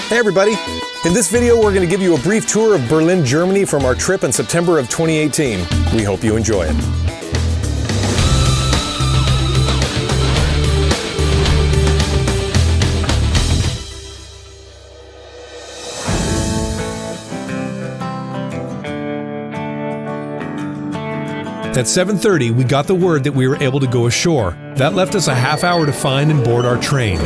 Hey everybody! In this video we're going to give you a brief tour of Berlin, Germany from our trip in September of 2018. We hope you enjoy it. At 7:30, we got the word that we were able to go ashore. That left us a half hour to find and board our train.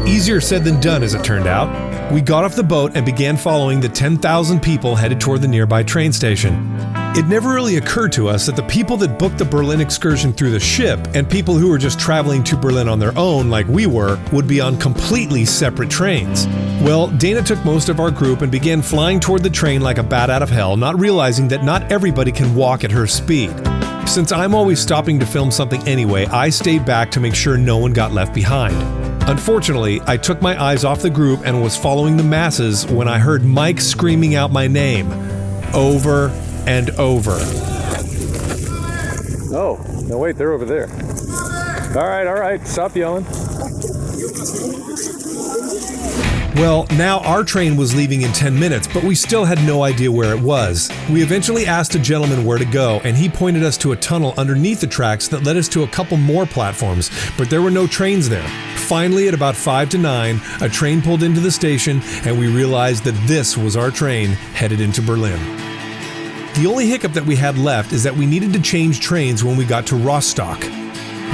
Easier said than done, as it turned out. We got off the boat and began following the 10,000 people headed toward the nearby train station. It never really occurred to us that the people that booked the Berlin excursion through the ship and people who were just traveling to Berlin on their own, like we were, would be on completely separate trains. Well, Dana took most of our group and began flying toward the train like a bat out of hell, not realizing that not everybody can walk at her speed. Since I'm always stopping to film something anyway, I stayed back to make sure no one got left behind. Unfortunately, I took my eyes off the group and was following the masses when I heard Mike screaming out my name, over and over. Oh, no wait, they're over there. All right, stop yelling. Well, now our train was leaving in 10 minutes, but we still had no idea where it was. We eventually asked a gentleman where to go, and he pointed us to a tunnel underneath the tracks that led us to a couple more platforms, but there were no trains there. Finally, at about 5 to 9, a train pulled into the station, and we realized that this was our train headed into Berlin. The only hiccup that we had left is that we needed to change trains when we got to Rostock.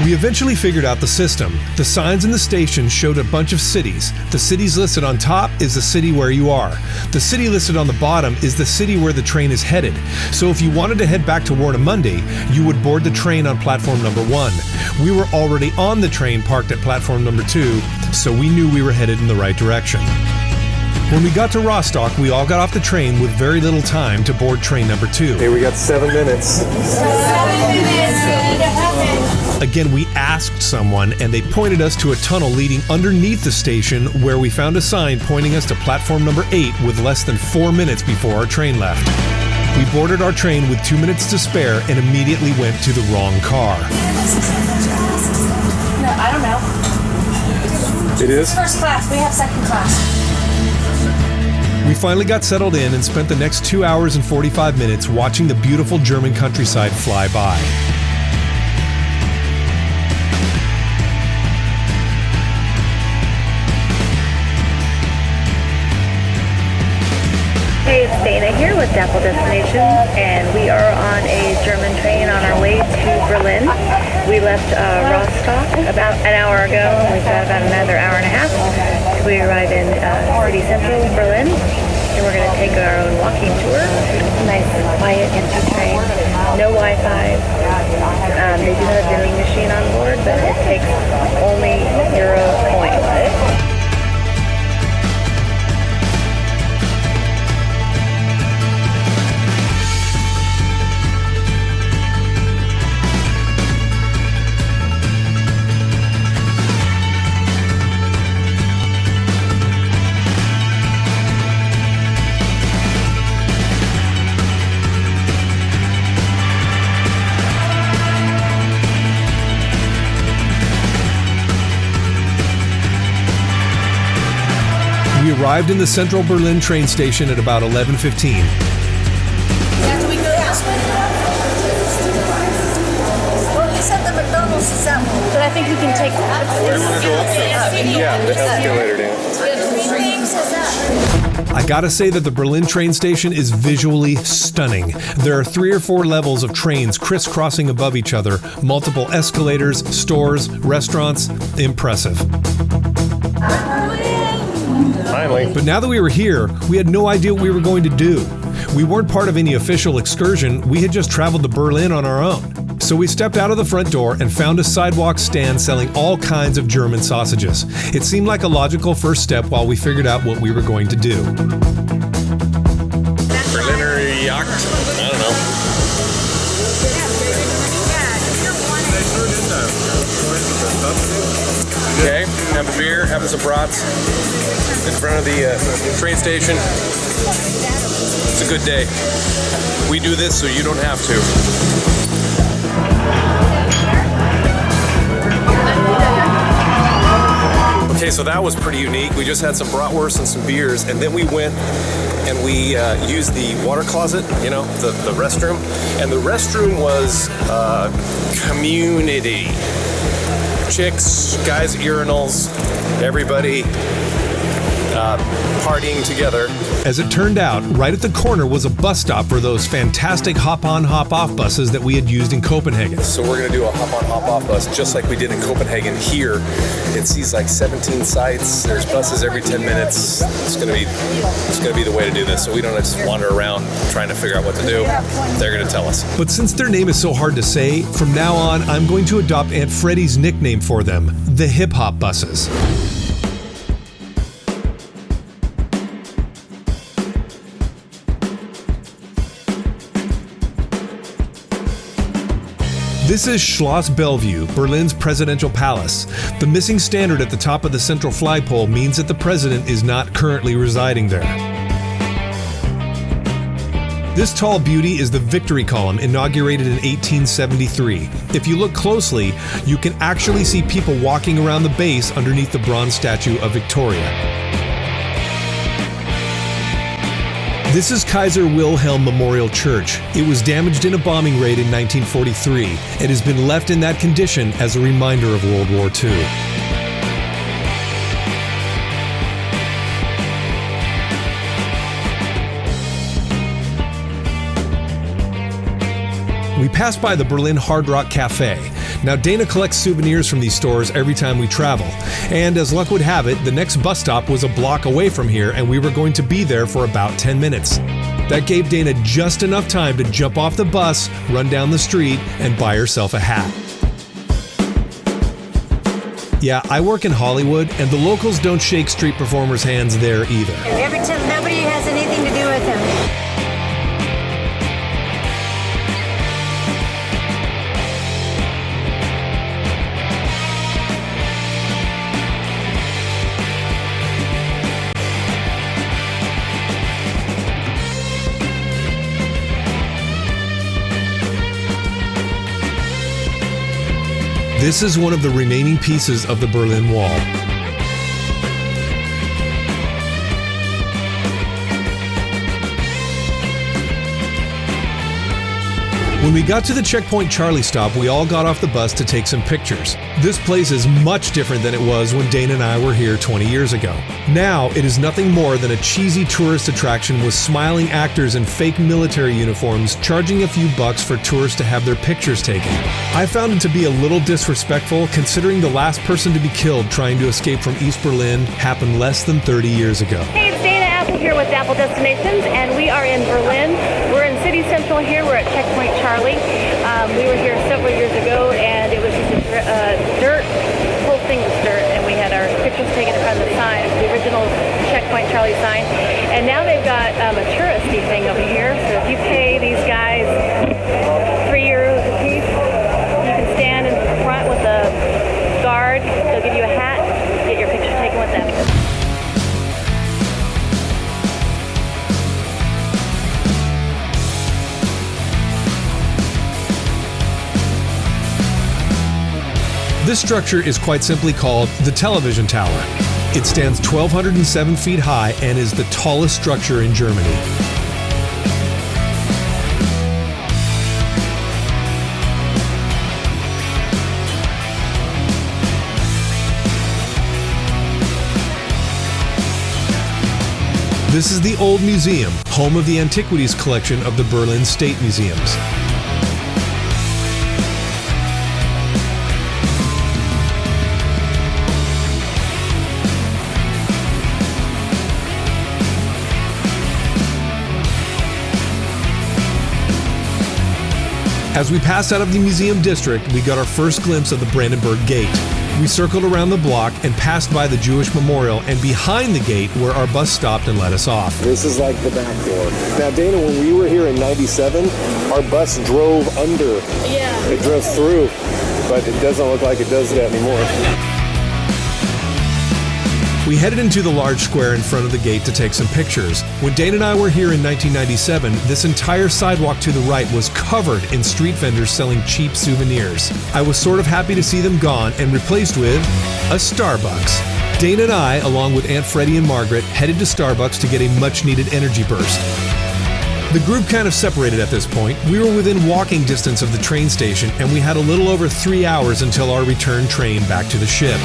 We eventually figured out the system. The signs in the station showed a bunch of cities. The cities listed on top is the city where you are. The city listed on the bottom is the city where the train is headed. So if you wanted to head back to Warnemünde, you would board the train on platform number 1. We were already on the train parked at platform number 2, so we knew we were headed in the right direction. When we got to Rostock, we all got off the train with very little time to board train number 2. Okay, we got 7 minutes. 7 minutes. Again, we asked someone, and they pointed us to a tunnel leading underneath the station where we found a sign pointing us to platform number 8 with less than 4 minutes before our train left. We boarded our train with 2 minutes to spare and immediately went to the wrong car. No, I don't know. It is? First class. We have second class. We finally got settled in and spent the next 2 hours and 45 minutes watching the beautiful German countryside fly by. Hey, it's Dana here with Dapple Destinations, and we are on a German train on our way to Berlin. We left Rostock about an hour ago, and we've got about another hour and a half till we arrive in city central Berlin, and we're going to take our own walking tour. Nice, quiet, empty train, no Wi-Fi. They do have a vending machine on board, but it takes only Euro coins. We arrived in the central Berlin train station at about 11:15. After we go this way. Well, he said the McDonald's is that one. But I think we can take that. Yeah, the escalator down. I gotta say that the Berlin train station is visually stunning. There are 3 or 4 levels of trains crisscrossing above each other, multiple escalators, stores, restaurants. Impressive. Finally. But now that we were here, we had no idea what we were going to do. We weren't part of any official excursion, we had just traveled to Berlin on our own. So we stepped out of the front door and found a sidewalk stand selling all kinds of German sausages. It seemed like a logical first step while we figured out what we were going to do. Berliner Jagd? I don't know. Okay, have a beer, having some brats in front of the train station. It's a good day. We do this so you don't have to. Okay, so that was pretty unique. We just had some bratwurst and some beers, and then we went and we used the water closet, the restroom. And the restroom was community. Chicks, guys, urinals, everybody partying together. As it turned out, right at the corner was a bus stop for those fantastic hop-on, hop-off buses that we had used in Copenhagen. So we're going to do a hop-on, hop-off bus just like we did in Copenhagen here. It sees like 17 sites. There's buses every 10 minutes. It's going to be the way to do this. So we don't just wander around trying to figure out what to do. They're going to tell us. But since their name is so hard to say, from now on, I'm going to adopt Aunt Freddie's nickname for them, the hip-hop buses. This is Schloss Bellevue, Berlin's presidential palace. The missing standard at the top of the central flagpole means that the president is not currently residing there. This tall beauty is the Victory Column, inaugurated in 1873. If you look closely, you can actually see people walking around the base underneath the bronze statue of Victoria. This is Kaiser Wilhelm Memorial Church. It was damaged in a bombing raid in 1943. It has been left in that condition as a reminder of World War II. We passed by the Berlin Hard Rock Café. Now, Dana collects souvenirs from these stores every time we travel. And as luck would have it, the next bus stop was a block away from here, and we were going to be there for about 10 minutes. That gave Dana just enough time to jump off the bus, run down the street, and buy herself a hat. Yeah, I work in Hollywood, and the locals don't shake street performers' hands there either. And every time nobody has anything to do with him. This is one of the remaining pieces of the Berlin Wall. When we got to the Checkpoint Charlie stop, we all got off the bus to take some pictures. This place is much different than it was when Dana and I were here 20 years ago. Now, it is nothing more than a cheesy tourist attraction with smiling actors in fake military uniforms charging a few bucks for tourists to have their pictures taken. I found it to be a little disrespectful considering the last person to be killed trying to escape from East Berlin happened less than 30 years ago. Hey, it's Dana here with Dapple Destinations, and we are in Berlin. We're in City Central here. We're at Checkpoint Charlie. We were here several years ago, and it was just a dirt, the whole thing was dirt, and we had our pictures taken in front of the sign, the original Checkpoint Charlie sign. And now they've got a touristy thing over here, so if you pay these guys €3 a piece, you can stand in front with a guard. They'll give you a hat, get your picture taken with them. This structure is quite simply called the Television Tower. It stands 1,207 feet high and is the tallest structure in Germany. This is the Old Museum, home of the antiquities collection of the Berlin State Museums. As we passed out of the museum district, we got our first glimpse of the Brandenburg Gate. We circled around the block and passed by the Jewish Memorial and behind the gate where our bus stopped and let us off. This is like the back door. Now, Dana, when we were here in '97, our bus drove under. Yeah. It drove through, but it doesn't look like it does that anymore. We headed into the large square in front of the gate to take some pictures. When Dana and I were here in 1997, this entire sidewalk to the right was covered in street vendors selling cheap souvenirs. I was sort of happy to see them gone and replaced with a Starbucks. Dana and I, along with Aunt Freddie and Margaret, headed to Starbucks to get a much-needed energy burst. The group kind of separated at this point. We were within walking distance of the train station, and we had a little over 3 hours until our return train back to the ship.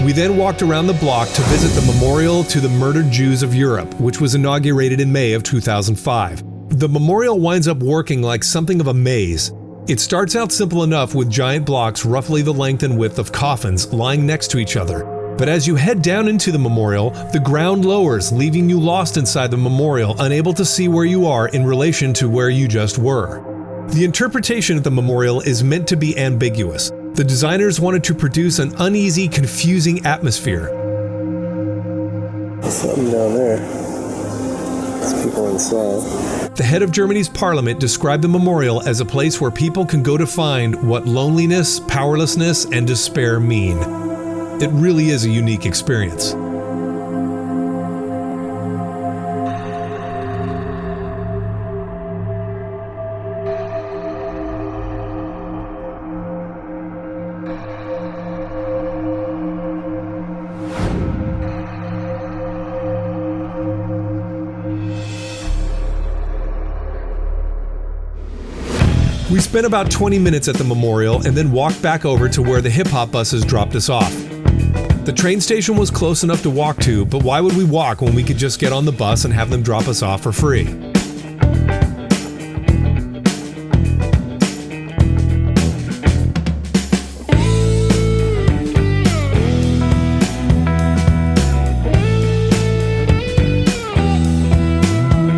We then walked around the block to visit the memorial to the murdered Jews of Europe, which was inaugurated in May of 2005. The memorial winds up working like something of a maze. It starts out simple enough with giant blocks roughly the length and width of coffins lying next to each other. But as you head down into the memorial, the ground lowers, leaving you lost inside the memorial, unable to see where you are in relation to where you just were. The interpretation of the memorial is meant to be ambiguous. The designers wanted to produce an uneasy, confusing atmosphere. There's something down there. There's people inside. The head of Germany's parliament described the memorial as a place where people can go to find what loneliness, powerlessness, and despair mean. It really is a unique experience. We spent about 20 minutes at the memorial and then walked back over to where the hip-hop buses dropped us off. The train station was close enough to walk to, but why would we walk when we could just get on the bus and have them drop us off for free?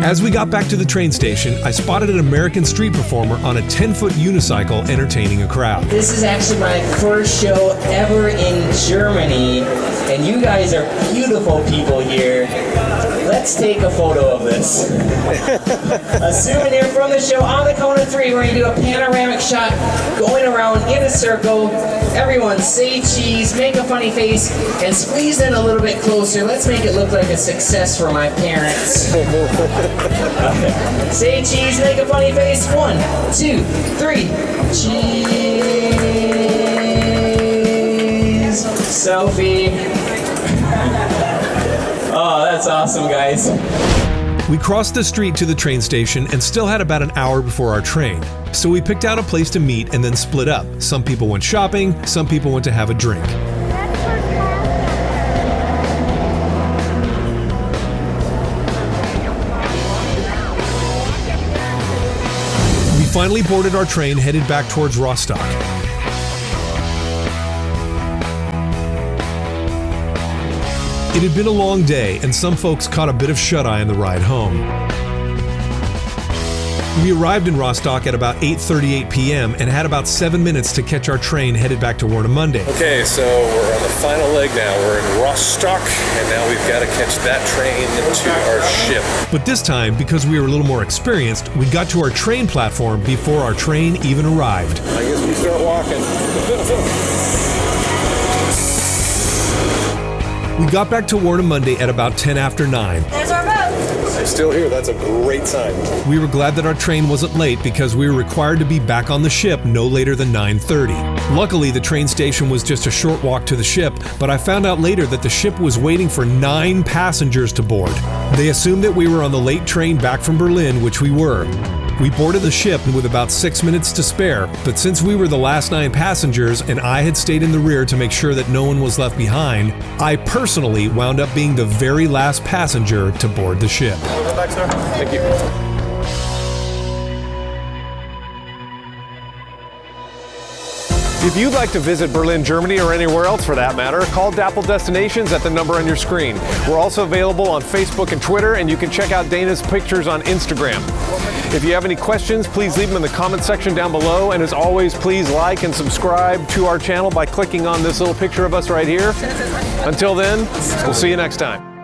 As we got back to the train station, I spotted an American street performer on a 10-foot unicycle entertaining a crowd. This is actually my first show ever in Germany, and you guys are beautiful people here. Let's take a photo of this. A souvenir from the show. On the count of 3, we're going to do a panoramic shot going around in a circle. Everyone say cheese, make a funny face, and squeeze in a little bit closer. Let's make it look like a success for my parents. Say cheese, make a funny face. 1, 2, 3. Cheese. Selfie. Oh, that's awesome, guys. We crossed the street to the train station and still had about an hour before our train. So we picked out a place to meet and then split up. Some people went shopping, some people went to have a drink. We finally boarded our train headed back towards Rostock. It had been a long day, and some folks caught a bit of shut-eye on the ride home. We arrived in Rostock at about 8:38 p.m. and had about 7 minutes to catch our train headed back to Warnemünde. Okay, so we're on the final leg now. We're in Rostock, and now we've got to catch that train to our ship. But this time, because we were a little more experienced, we got to our train platform before our train even arrived. I guess we start walking. We got back to Warnemünde at about 10 after 9. There's our boat. We're still here. That's a great sign. We were glad that our train wasn't late because we were required to be back on the ship no later than 9:30. Luckily, the train station was just a short walk to the ship, but I found out later that the ship was waiting for 9 passengers to board. They assumed that we were on the late train back from Berlin, which we were. We boarded the ship with about 6 minutes to spare, but since we were the last 9 passengers and I had stayed in the rear to make sure that no one was left behind, I personally wound up being the very last passenger to board the ship. Welcome back, sir. Thank you. If you'd like to visit Berlin, Germany, or anywhere else for that matter, call Dapple Destinations at the number on your screen. We're also available on Facebook and Twitter, and you can check out Dana's pictures on Instagram. If you have any questions, please leave them in the comment section down below, and as always, please like and subscribe to our channel by clicking on this little picture of us right here. Until then, we'll see you next time.